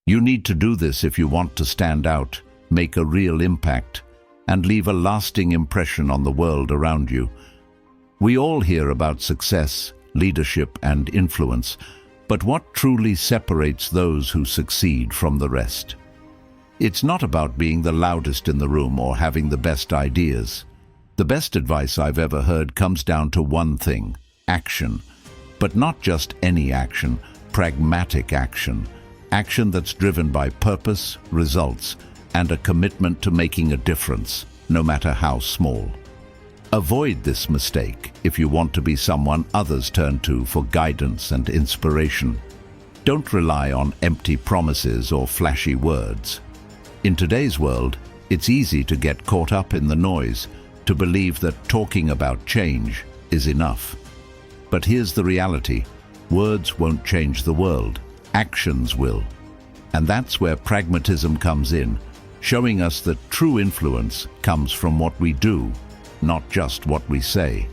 You need to do this if you want to stand out, make a real impact, and leave a lasting impression on the world around you. We all hear about success, leadership, and influence, but what truly separates those who succeed from the rest? It's not about being the loudest in the room or having the best ideas. The best advice I've ever heard comes down to one thing: action. But not just any action, pragmatic action. Action that's driven by purpose, results, and a commitment to making a difference, no matter how small. Avoid this mistake if you want to be someone others turn to for guidance and inspiration. Don't rely on empty promises or flashy words. In today's world, it's easy to get caught up in the noise, to believe that talking about change is enough. But here's the reality: words won't change the world, actions will. And that's where pragmatism comes in, showing us that true influence comes from what we do, not just what we say.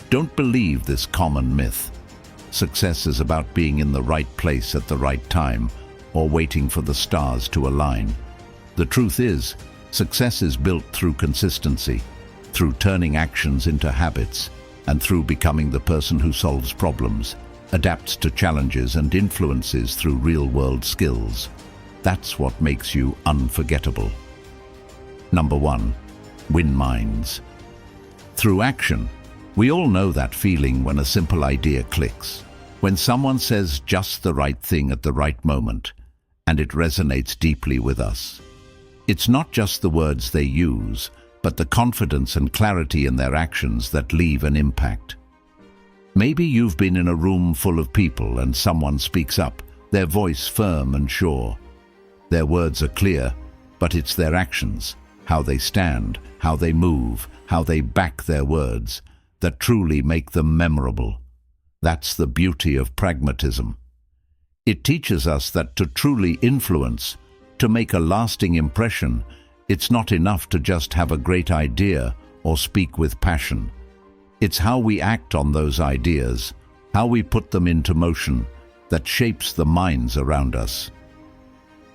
Don't believe this common myth. Success is about being in the right place at the right time, or waiting for the stars to align. The truth is, success is built through consistency, through turning actions into habits, and through becoming the person who solves problems, adapts to challenges, and influences through real-world skills. That's what makes you unforgettable. Number 1. Win minds. Through action, we all know that feeling when a simple idea clicks, when someone says just the right thing at the right moment, and it resonates deeply with us. It's not just the words they use, but the confidence and clarity in their actions that leave an impact. Maybe you've been in a room full of people and someone speaks up, their voice firm and sure. Their words are clear, but it's their actions, how they stand, how they move, how they back their words, that truly make them memorable. That's the beauty of pragmatism. It teaches us that to truly influence, to make a lasting impression, it's not enough to just have a great idea or speak with passion. It's how we act on those ideas, how we put them into motion, that shapes the minds around us.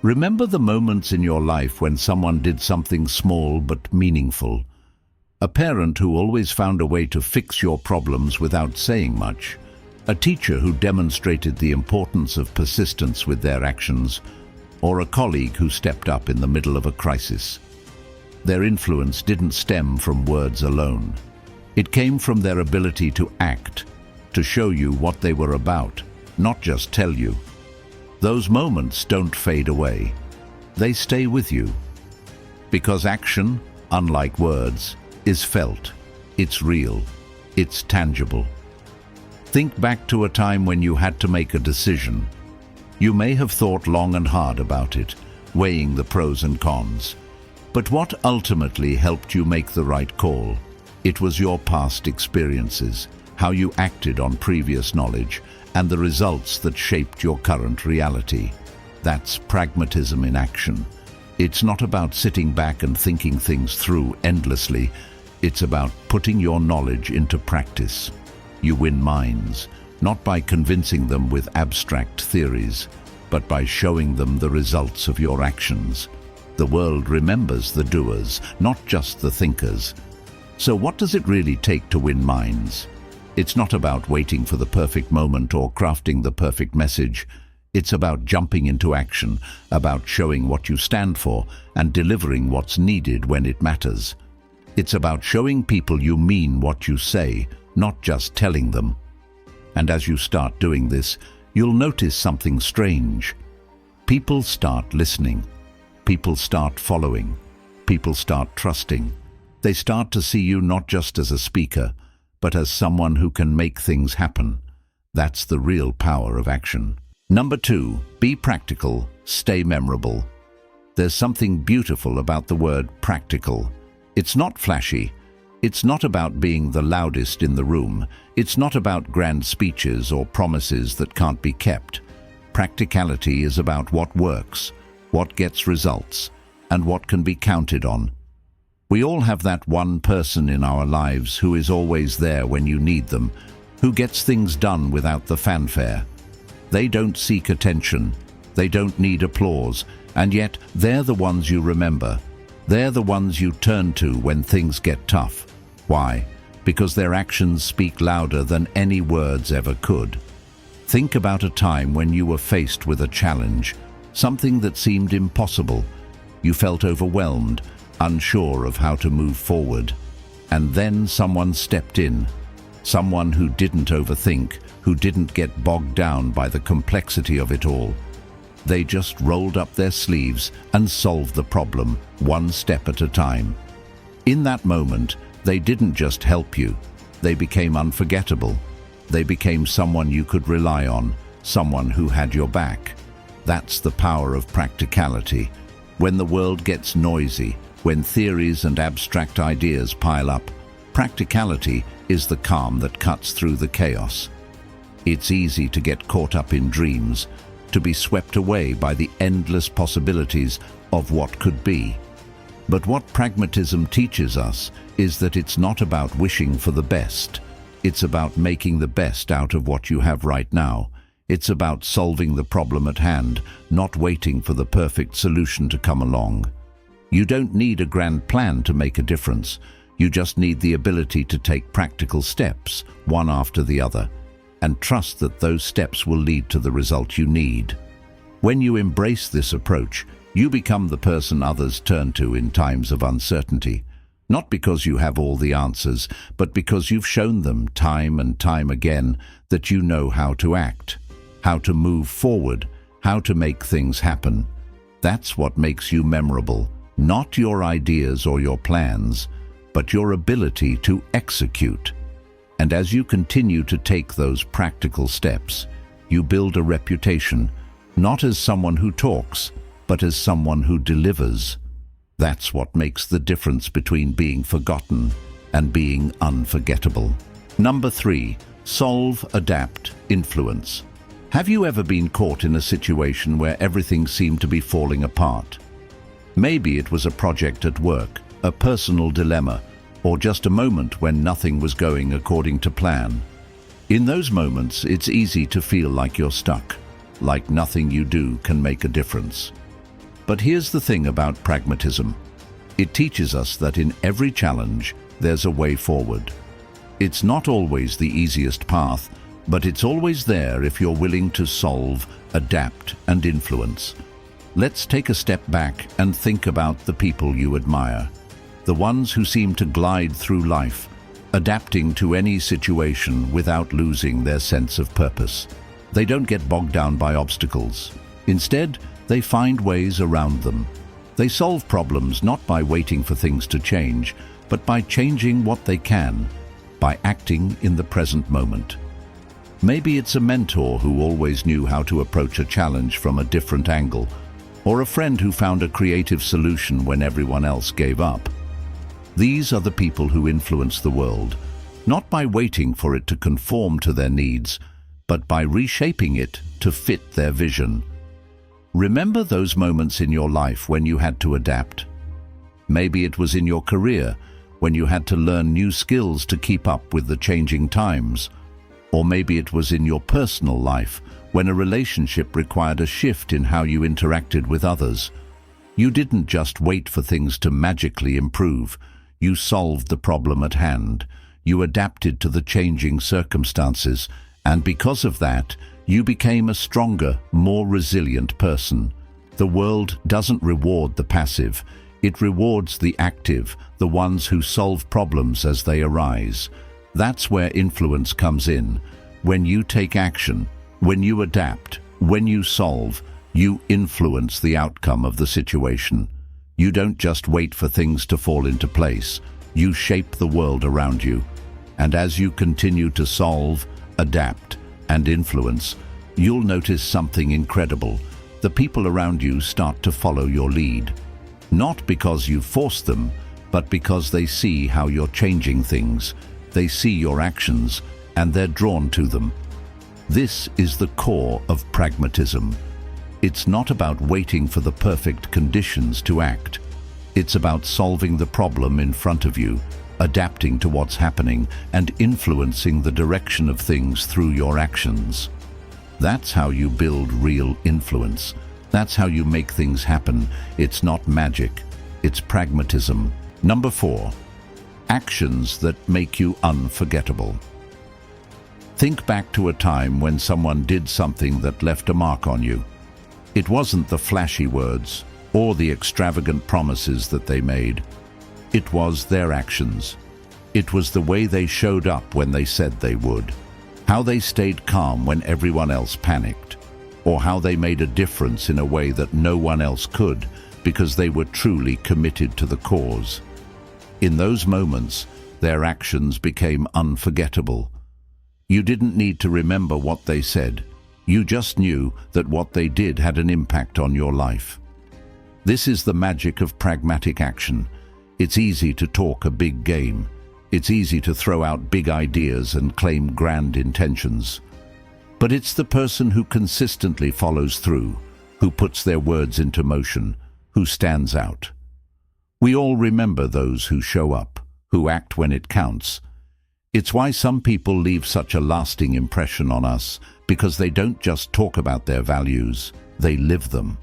Remember the moments in your life when someone did something small but meaningful. A parent who always found a way to fix your problems without saying much. A teacher who demonstrated the importance of persistence with their actions. Or a colleague who stepped up in the middle of a crisis. Their influence didn't stem from words alone. It came from their ability to act, to show you what they were about, not just tell you. Those moments don't fade away. They stay with you. Because action, unlike words, is felt. It's real. It's tangible. Think back to a time when you had to make a decision. You may have thought long and hard about it, weighing the pros and cons. But what ultimately helped you make the right call? It was your past experiences, how you acted on previous knowledge, and the results that shaped your current reality. That's pragmatism in action. It's not about sitting back and thinking things through endlessly. It's about putting your knowledge into practice. You win minds, not by convincing them with abstract theories, but by showing them the results of your actions. The world remembers the doers, not just the thinkers. So what does it really take to win minds? It's not about waiting for the perfect moment or crafting the perfect message. It's about jumping into action, about showing what you stand for and delivering what's needed when it matters. It's about showing people you mean what you say, not just telling them. And as you start doing this, you'll notice something strange. People start listening. People start following. People start trusting. They start to see you not just as a speaker, but as someone who can make things happen. That's the real power of action. Number 2, be practical, stay memorable. There's something beautiful about the word practical. It's not flashy. It's not about being the loudest in the room. It's not about grand speeches or promises that can't be kept. Practicality is about what works, what gets results, and what can be counted on. We all have that one person in our lives who is always there when you need them, who gets things done without the fanfare. They don't seek attention. They don't need applause, and yet they're the ones you remember. They're the ones you turn to when things get tough. Why? Because their actions speak louder than any words ever could. Think about a time when you were faced with a challenge, something that seemed impossible. You felt overwhelmed, unsure of how to move forward. And then someone stepped in. Someone who didn't overthink, who didn't get bogged down by the complexity of it all. They just rolled up their sleeves and solved the problem, one step at a time. In that moment, they didn't just help you. They became unforgettable. They became someone you could rely on, someone who had your back. That's the power of practicality. When the world gets noisy, when theories and abstract ideas pile up, practicality is the calm that cuts through the chaos. It's easy to get caught up in dreams, to be swept away by the endless possibilities of what could be. But what pragmatism teaches us is that it's not about wishing for the best. It's about making the best out of what you have right now. It's about solving the problem at hand, not waiting for the perfect solution to come along. You don't need a grand plan to make a difference. You just need the ability to take practical steps, one after the other, and trust that those steps will lead to the result you need. When you embrace this approach, you become the person others turn to in times of uncertainty, not because you have all the answers, but because you've shown them time and time again that you know how to act, how to move forward, how to make things happen. That's what makes you memorable, not your ideas or your plans, but your ability to execute. And as you continue to take those practical steps, you build a reputation, not as someone who talks, but as someone who delivers. That's what makes the difference between being forgotten and being unforgettable. Number 3, solve, adapt, influence. Have you ever been caught in a situation where everything seemed to be falling apart? Maybe it was a project at work, a personal dilemma, or just a moment when nothing was going according to plan. In those moments, it's easy to feel like you're stuck, like nothing you do can make a difference. But here's the thing about pragmatism. It teaches us that in every challenge, there's a way forward. It's not always the easiest path, but it's always there if you're willing to solve, adapt, and influence. Let's take a step back and think about the people you admire. The ones who seem to glide through life, adapting to any situation without losing their sense of purpose. They don't get bogged down by obstacles. Instead, they find ways around them. They solve problems not by waiting for things to change, but by changing what they can, by acting in the present moment. Maybe it's a mentor who always knew how to approach a challenge from a different angle, or a friend who found a creative solution when everyone else gave up. These are the people who influence the world, not by waiting for it to conform to their needs, but by reshaping it to fit their vision. Remember those moments in your life when you had to adapt. Maybe it was in your career, when you had to learn new skills to keep up with the changing times. Or maybe it was in your personal life, when a relationship required a shift in how you interacted with others. You didn't just wait for things to magically improve. You solved the problem at hand. You adapted to the changing circumstances, and because of that, you became a stronger, more resilient person. The world doesn't reward the passive. It rewards the active, the ones who solve problems as they arise. That's where influence comes in. When you take action, when you adapt, when you solve, you influence the outcome of the situation. You don't just wait for things to fall into place. You shape the world around you. And as you continue to solve, adapt, and influence, you'll notice something incredible. The people around you start to follow your lead. Not because you force them, but because they see how you're changing things. They see your actions, and they're drawn to them. This is the core of pragmatism. It's not about waiting for the perfect conditions to act. It's about solving the problem in front of you, adapting to what's happening, and influencing the direction of things through your actions. That's how you build real influence, That's how you make things happen. It's not magic, it's pragmatism. Number 4. Actions that make you unforgettable. Think back to a time when someone did something that left a mark on you. It wasn't the flashy words or the extravagant promises that they made. It was their actions. It was the way they showed up when they said they would, how they stayed calm when everyone else panicked, or how they made a difference in a way that no one else could because they were truly committed to the cause. In those moments, their actions became unforgettable. You didn't need to remember what they said. You just knew that what they did had an impact on your life. This is the magic of pragmatic action. It's easy to talk a big game. It's easy to throw out big ideas and claim grand intentions. But it's the person who consistently follows through, who puts their words into motion, who stands out. We all remember those who show up, who act when it counts. It's why some people leave such a lasting impression on us, because they don't just talk about their values, they live them.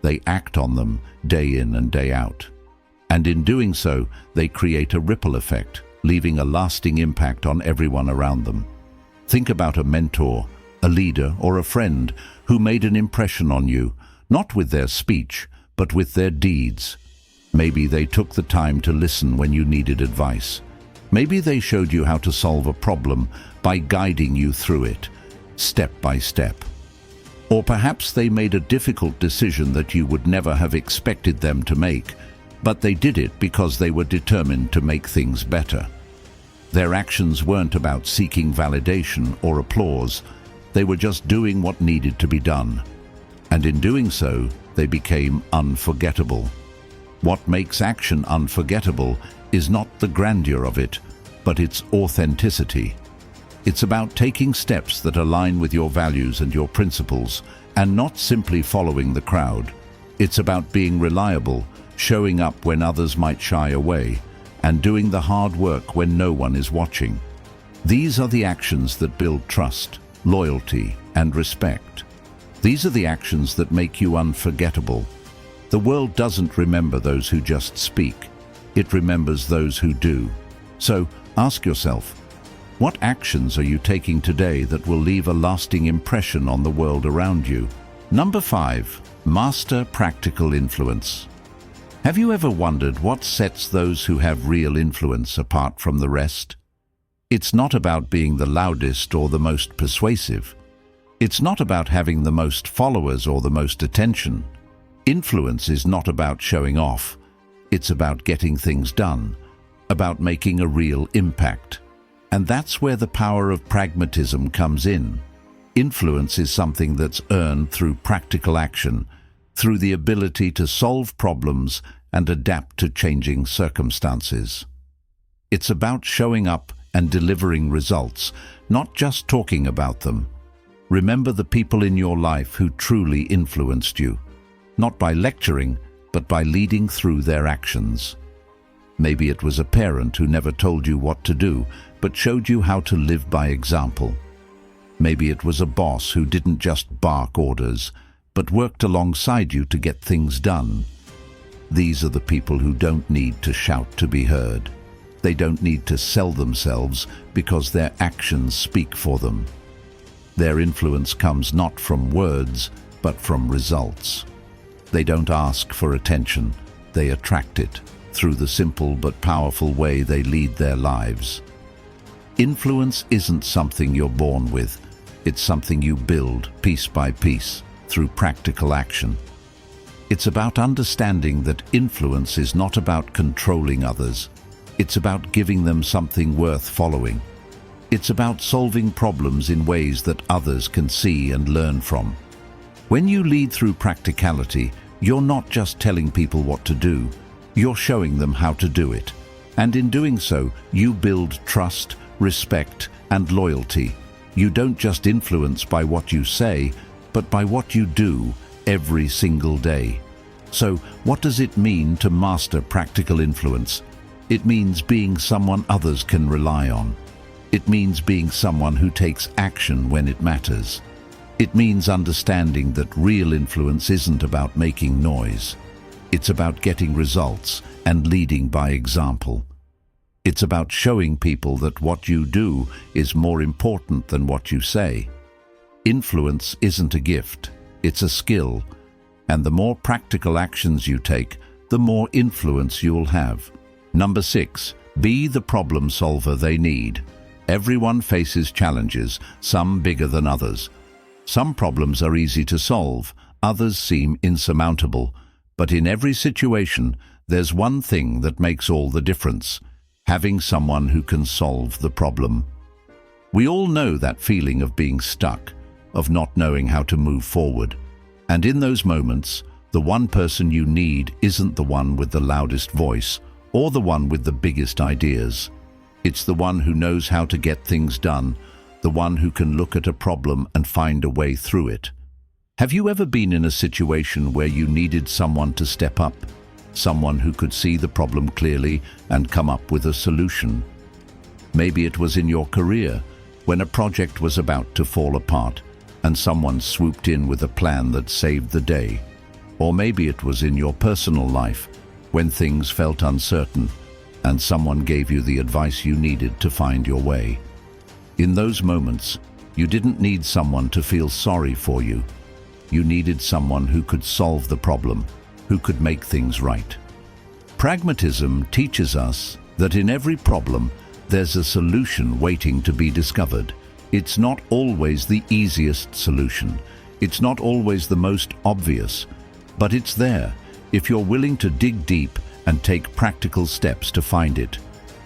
They act on them day in and day out. And in doing so, they create a ripple effect, leaving a lasting impact on everyone around them. Think about a mentor, a leader, or a friend who made an impression on you, not with their speech, but with their deeds. Maybe they took the time to listen when you needed advice. Maybe they showed you how to solve a problem by guiding you through it, step by step. Or perhaps they made a difficult decision that you would never have expected them to make, but they did it because they were determined to make things better. Their actions weren't about seeking validation or applause. They were just doing what needed to be done. And in doing so, they became unforgettable. What makes action unforgettable is not the grandeur of it, but its authenticity. It's about taking steps that align with your values and your principles, and not simply following the crowd. It's about being reliable, showing up when others might shy away, and doing the hard work when no one is watching. These are the actions that build trust, loyalty, and respect. These are the actions that make you unforgettable. The world doesn't remember those who just speak. It remembers those who do. So, ask yourself, what actions are you taking today that will leave a lasting impression on the world around you? Number 5. Master practical influence. Have you ever wondered what sets those who have real influence apart from the rest? It's not about being the loudest or the most persuasive. It's not about having the most followers or the most attention. Influence is not about showing off. It's about getting things done, about making a real impact. And that's where the power of pragmatism comes in. Influence is something that's earned through practical action, through the ability to solve problems and adapt to changing circumstances. It's about showing up and delivering results, not just talking about them. Remember the people in your life who truly influenced you, not by lecturing, but by leading through their actions. Maybe it was a parent who never told you what to do, but showed you how to live by example. Maybe it was a boss who didn't just bark orders, but worked alongside you to get things done. These are the people who don't need to shout to be heard. They don't need to sell themselves because their actions speak for them. Their influence comes not from words, but from results. They don't ask for attention, they attract it through the simple but powerful way they lead their lives. Influence isn't something you're born with, it's something you build piece by piece through practical action. It's about understanding that influence is not about controlling others, it's about giving them something worth following. It's about solving problems in ways that others can see and learn from. When you lead through practicality, you're not just telling people what to do, you're showing them how to do it. And in doing so, you build trust, respect, and loyalty. You don't just influence by what you say, but by what you do every single day. So, what does it mean to master practical influence? It means being someone others can rely on. It means being someone who takes action when it matters. It means understanding that real influence isn't about making noise. It's about getting results and leading by example. It's about showing people that what you do is more important than what you say. Influence isn't a gift, it's a skill, and the more practical actions you take, the more influence you'll have. Number 6, be the problem solver they need. Everyone faces challenges, some bigger than others. Some problems are easy to solve, others seem insurmountable, but in every situation, there's one thing that makes all the difference: having someone who can solve the problem. We all know that feeling of being stuck, of not knowing how to move forward. And in those moments, the one person you need isn't the one with the loudest voice or the one with the biggest ideas. It's the one who knows how to get things done, the one who can look at a problem and find a way through it. Have you ever been in a situation where you needed someone to step up? Someone who could see the problem clearly and come up with a solution? Maybe it was in your career, when a project was about to fall apart, and someone swooped in with a plan that saved the day. Or maybe it was in your personal life, when things felt uncertain, and someone gave you the advice you needed to find your way. In those moments, you didn't need someone to feel sorry for you. You needed someone who could solve the problem, who could make things right. Pragmatism teaches us that in every problem, there's a solution waiting to be discovered. It's not always the easiest solution. It's not always the most obvious, but it's there if you're willing to dig deep and take practical steps to find it.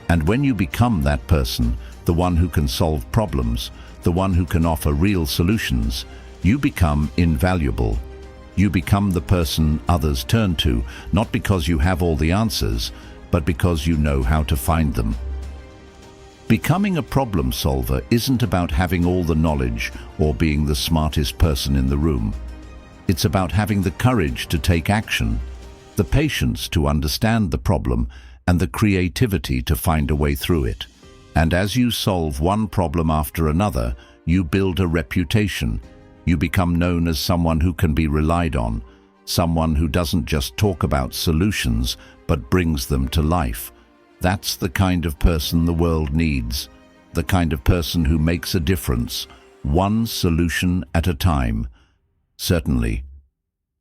And when you become that person, the one who can solve problems, the one who can offer real solutions, you become invaluable. You become the person others turn to, not because you have all the answers, but because you know how to find them. Becoming a problem solver isn't about having all the knowledge or being the smartest person in the room. It's about having the courage to take action, the patience to understand the problem, and the creativity to find a way through it. And as you solve one problem after another, you build a reputation. You become known as someone who can be relied on, someone who doesn't just talk about solutions, but brings them to life. That's the kind of person the world needs, the kind of person who makes a difference, one solution at a time. Certainly.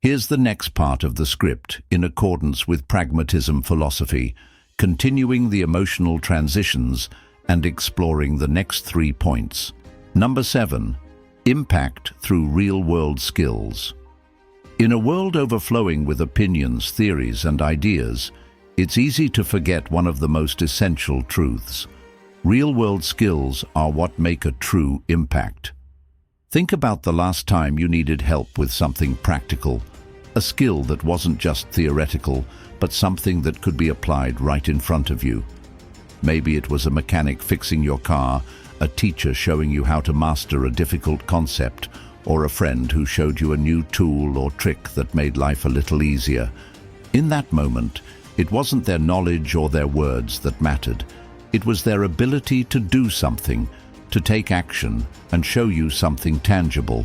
Here's the next part of the script, in accordance with pragmatism philosophy, continuing the emotional transitions and exploring the next 3 points. Number 7. Impact through real-world skills. In a world overflowing with opinions, theories, and ideas, it's easy to forget one of the most essential truths. Real-world skills are what make a true impact. Think about the last time you needed help with something practical, a skill that wasn't just theoretical, but something that could be applied right in front of you. Maybe it was a mechanic fixing your car, a teacher showing you how to master a difficult concept, or a friend who showed you a new tool or trick that made life a little easier. In that moment, it wasn't their knowledge or their words that mattered. It was their ability to do something, to take action, and show you something tangible.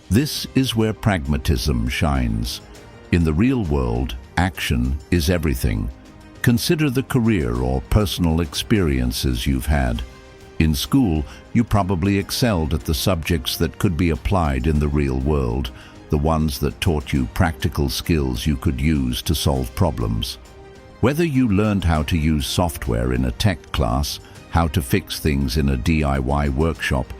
This is where pragmatism shines. In the real world, action is everything. Consider the career or personal experiences you've had. In school, you probably excelled at the subjects that could be applied in the real world, the ones that taught you practical skills you could use to solve problems. Whether you learned how to use software in a tech class, how to fix things in a DIY workshop,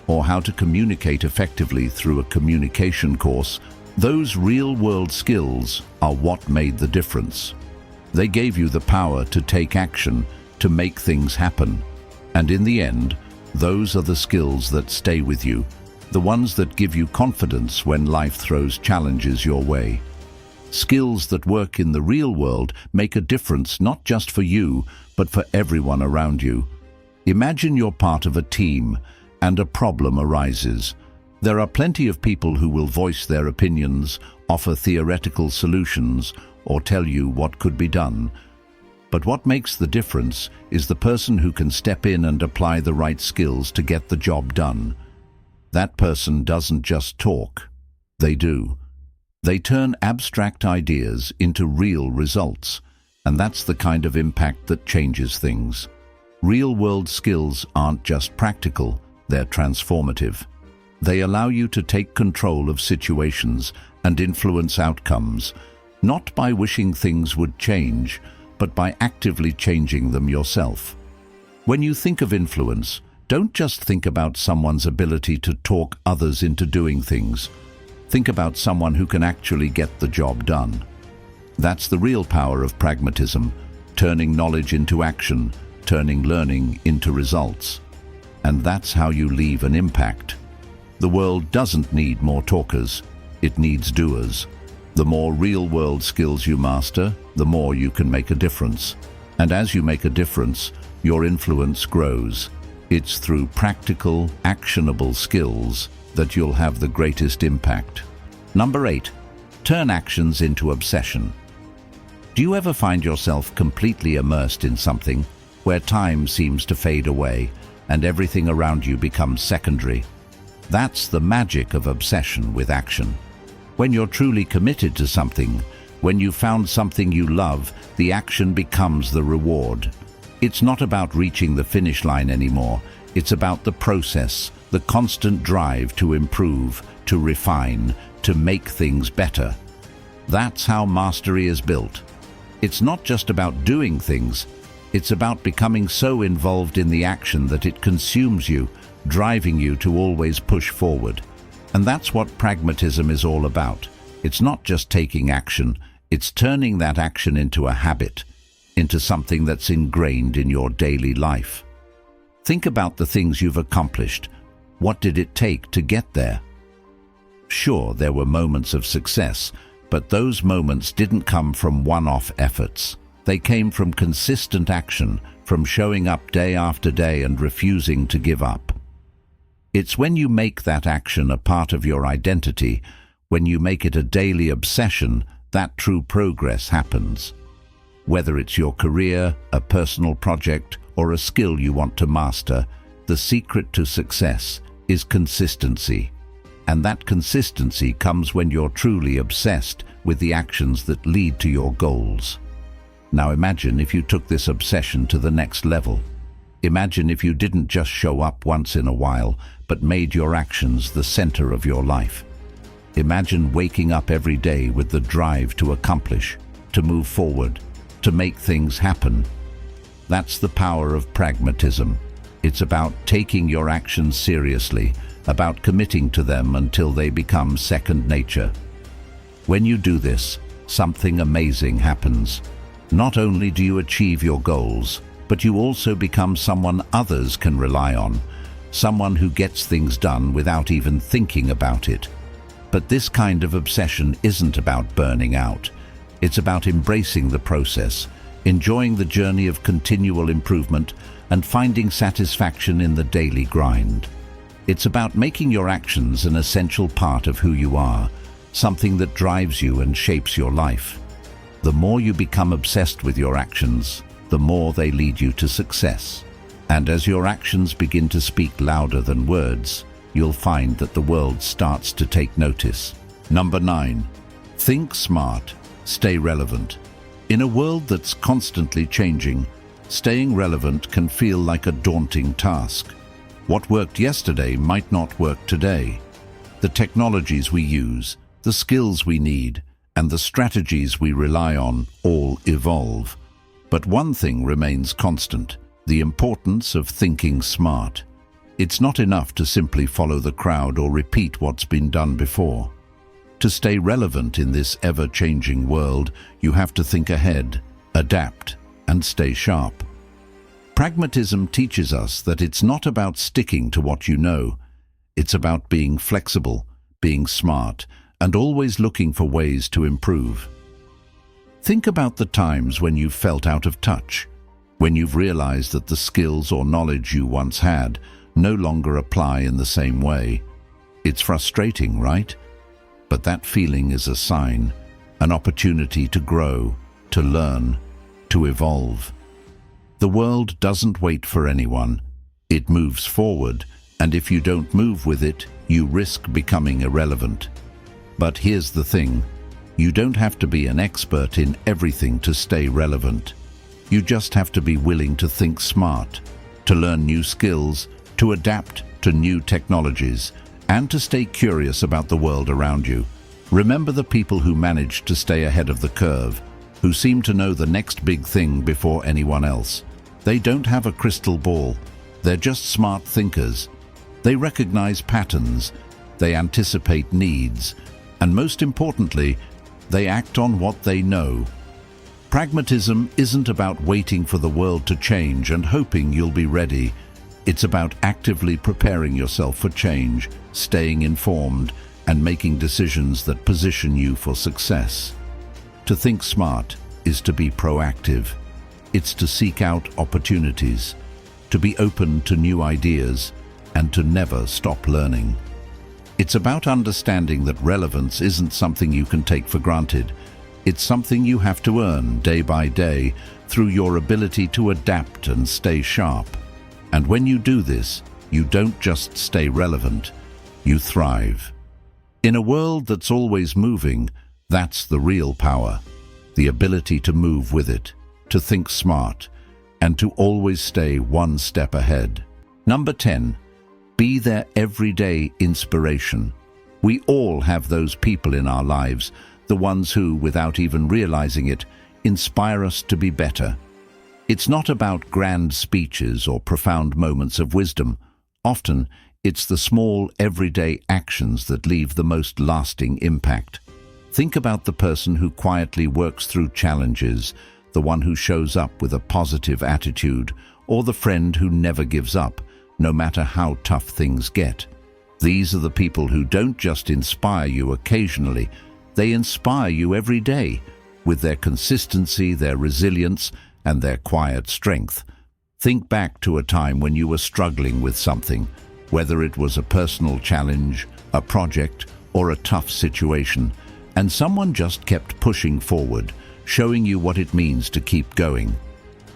or how to communicate effectively through a communication course, those real-world skills are what made the difference. They gave you the power to take action, to make things happen. And in the end, those are the skills that stay with you, the ones that give you confidence when life throws challenges your way. Skills that work in the real world make a difference not just for you, but for everyone around you. Imagine you're part of a team and a problem arises. There are plenty of people who will voice their opinions, offer theoretical solutions, or tell you what could be done. But what makes the difference is the person who can step in and apply the right skills to get the job done. That person doesn't just talk. They do. They turn abstract ideas into real results, and that's the kind of impact that changes things. Real-world skills aren't just practical, they're transformative. They allow you to take control of situations and influence outcomes, not by wishing things would change, but by actively changing them yourself. When you think of influence, don't just think about someone's ability to talk others into doing things. Think about someone who can actually get the job done. That's the real power of pragmatism, turning knowledge into action, turning learning into results. And that's how you leave an impact. The world doesn't need more talkers, it needs doers. The more real-world skills you master, the more you can make a difference. And as you make a difference, your influence grows. It's through practical, actionable skills that you'll have the greatest impact. Number 8, turn actions into obsession. Do you ever find yourself completely immersed in something where time seems to fade away and everything around you becomes secondary? That's the magic of obsession with action. When you're truly committed to something, when you've found something you love, the action becomes the reward. It's not about reaching the finish line anymore. It's about the process, the constant drive to improve, to refine, to make things better. That's how mastery is built. It's not just about doing things. It's about becoming so involved in the action that it consumes you, driving you to always push forward. And that's what pragmatism is all about. It's not just taking action, it's turning that action into a habit, into something that's ingrained in your daily life. Think about the things you've accomplished. What did it take to get there? Sure, there were moments of success, but those moments didn't come from one-off efforts. They came from consistent action, from showing up day after day and refusing to give up. It's when you make that action a part of your identity, when you make it a daily obsession, that true progress happens. Whether it's your career, a personal project, or a skill you want to master, the secret to success is consistency. And that consistency comes when you're truly obsessed with the actions that lead to your goals. Now imagine if you took this obsession to the next level. Imagine if you didn't just show up once in a while, but made your actions the center of your life. Imagine waking up every day with the drive to accomplish, to move forward, to make things happen. That's the power of pragmatism. It's about taking your actions seriously, about committing to them until they become second nature. When you do this, something amazing happens. Not only do you achieve your goals, but you also become someone others can rely on, someone who gets things done without even thinking about it. But this kind of obsession isn't about burning out. It's about embracing the process, enjoying the journey of continual improvement, and finding satisfaction in the daily grind. It's about making your actions an essential part of who you are, something that drives you and shapes your life. The more you become obsessed with your actions, the more they lead you to success. And as your actions begin to speak louder than words, you'll find that the world starts to take notice. Number 9, think smart, stay relevant. In a world that's constantly changing, staying relevant can feel like a daunting task. What worked yesterday might not work today. The technologies we use, the skills we need, and the strategies we rely on all evolve. But one thing remains constant: the importance of thinking smart. It's not enough to simply follow the crowd or repeat what's been done before. To stay relevant in this ever-changing world, you have to think ahead, adapt, and stay sharp. Pragmatism teaches us that it's not about sticking to what you know. It's about being flexible, being smart, and always looking for ways to improve. Think about the times when you've felt out of touch, when you've realized that the skills or knowledge you once had no longer apply in the same way. It's frustrating, right? But that feeling is a sign, an opportunity to grow, to learn, to evolve. The world doesn't wait for anyone. It moves forward, and if you don't move with it, you risk becoming irrelevant. But here's the thing, you don't have to be an expert in everything to stay relevant. You just have to be willing to think smart, to learn new skills, to adapt to new technologies, and to stay curious about the world around you. Remember the people who manage to stay ahead of the curve, who seem to know the next big thing before anyone else. They don't have a crystal ball. They're just smart thinkers. They recognize patterns, they anticipate needs, and most importantly, they act on what they know. Pragmatism isn't about waiting for the world to change and hoping you'll be ready. It's about actively preparing yourself for change, staying informed, and making decisions that position you for success. To think smart is to be proactive. It's to seek out opportunities, to be open to new ideas, and to never stop learning. It's about understanding that relevance isn't something you can take for granted. It's something you have to earn day by day through your ability to adapt and stay sharp. And when you do this, you don't just stay relevant, you thrive. In a world that's always moving, that's the real power. The ability to move with it, to think smart, and to always stay one step ahead. Number 10. Be their everyday inspiration. We all have those people in our lives, the ones who, without even realizing it, inspire us to be better. It's not about grand speeches or profound moments of wisdom. Often, it's the small, everyday actions that leave the most lasting impact. Think about the person who quietly works through challenges, the one who shows up with a positive attitude, or the friend who never gives up, no matter how tough things get. These are the people who don't just inspire you occasionally, they inspire you every day, with their consistency, their resilience, and their quiet strength. Think back to a time when you were struggling with something, whether it was a personal challenge, a project, or a tough situation, and someone just kept pushing forward, showing you what it means to keep going.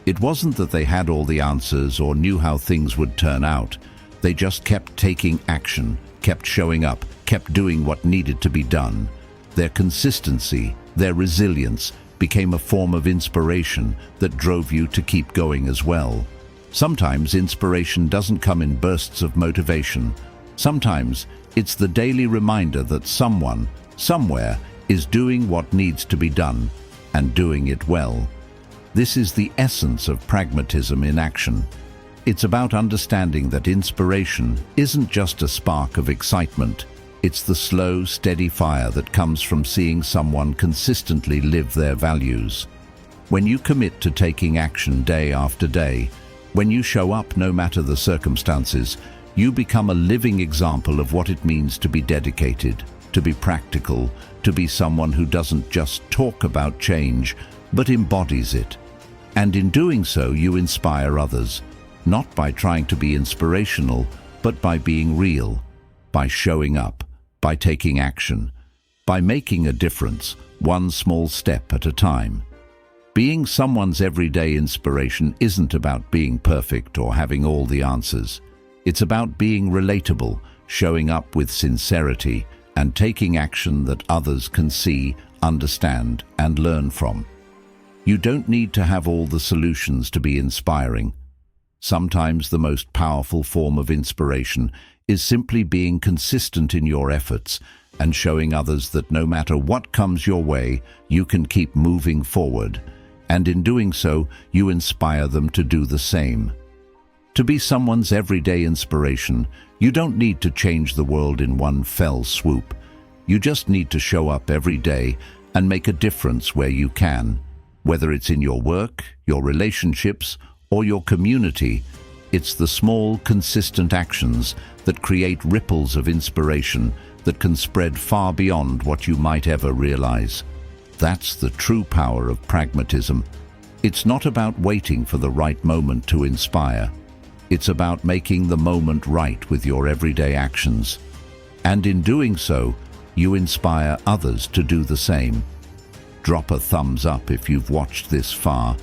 It wasn't that they had all the answers or knew how things would turn out. They just kept taking action, kept showing up, kept doing what needed to be done. Their consistency, their resilience, became a form of inspiration that drove you to keep going as well. Sometimes inspiration doesn't come in bursts of motivation. Sometimes it's the daily reminder that someone, somewhere, is doing what needs to be done, and doing it well. This is the essence of pragmatism in action. It's about understanding that inspiration isn't just a spark of excitement. It's the slow, steady fire that comes from seeing someone consistently live their values. When you commit to taking action day after day, when you show up no matter the circumstances, you become a living example of what it means to be dedicated, to be practical, to be someone who doesn't just talk about change, but embodies it. And in doing so, you inspire others, not by trying to be inspirational, but by being real, by showing up, by taking action, by making a difference, one small step at a time. Being someone's everyday inspiration isn't about being perfect or having all the answers. It's about being relatable, showing up with sincerity, and taking action that others can see, understand, and learn from. You don't need to have all the solutions to be inspiring. Sometimes the most powerful form of inspiration is simply being consistent in your efforts and showing others that no matter what comes your way, you can keep moving forward. And in doing so, you inspire them to do the same. To be someone's everyday inspiration, you don't need to change the world in one fell swoop. You just need to show up every day and make a difference where you can. Whether it's in your work, your relationships, or your community, it's the small, consistent actions that create ripples of inspiration that can spread far beyond what you might ever realize. That's the true power of pragmatism. It's not about waiting for the right moment to inspire. It's about making the moment right with your everyday actions. And in doing so, you inspire others to do the same. Drop a thumbs up if you've watched this far.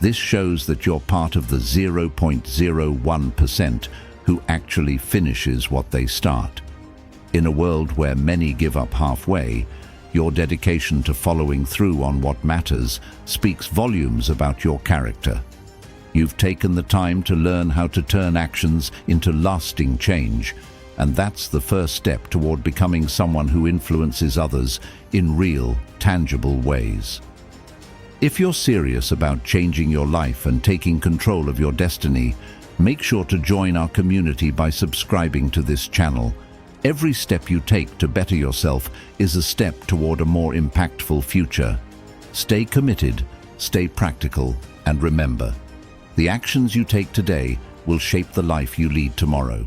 This shows that you're part of the 0.01% who actually finishes what they start. In a world where many give up halfway, your dedication to following through on what matters speaks volumes about your character. You've taken the time to learn how to turn actions into lasting change, and that's the first step toward becoming someone who influences others in real, tangible ways. If you're serious about changing your life and taking control of your destiny, make sure to join our community by subscribing to this channel. Every step you take to better yourself is a step toward a more impactful future. Stay committed, stay practical, and remember, the actions you take today will shape the life you lead tomorrow.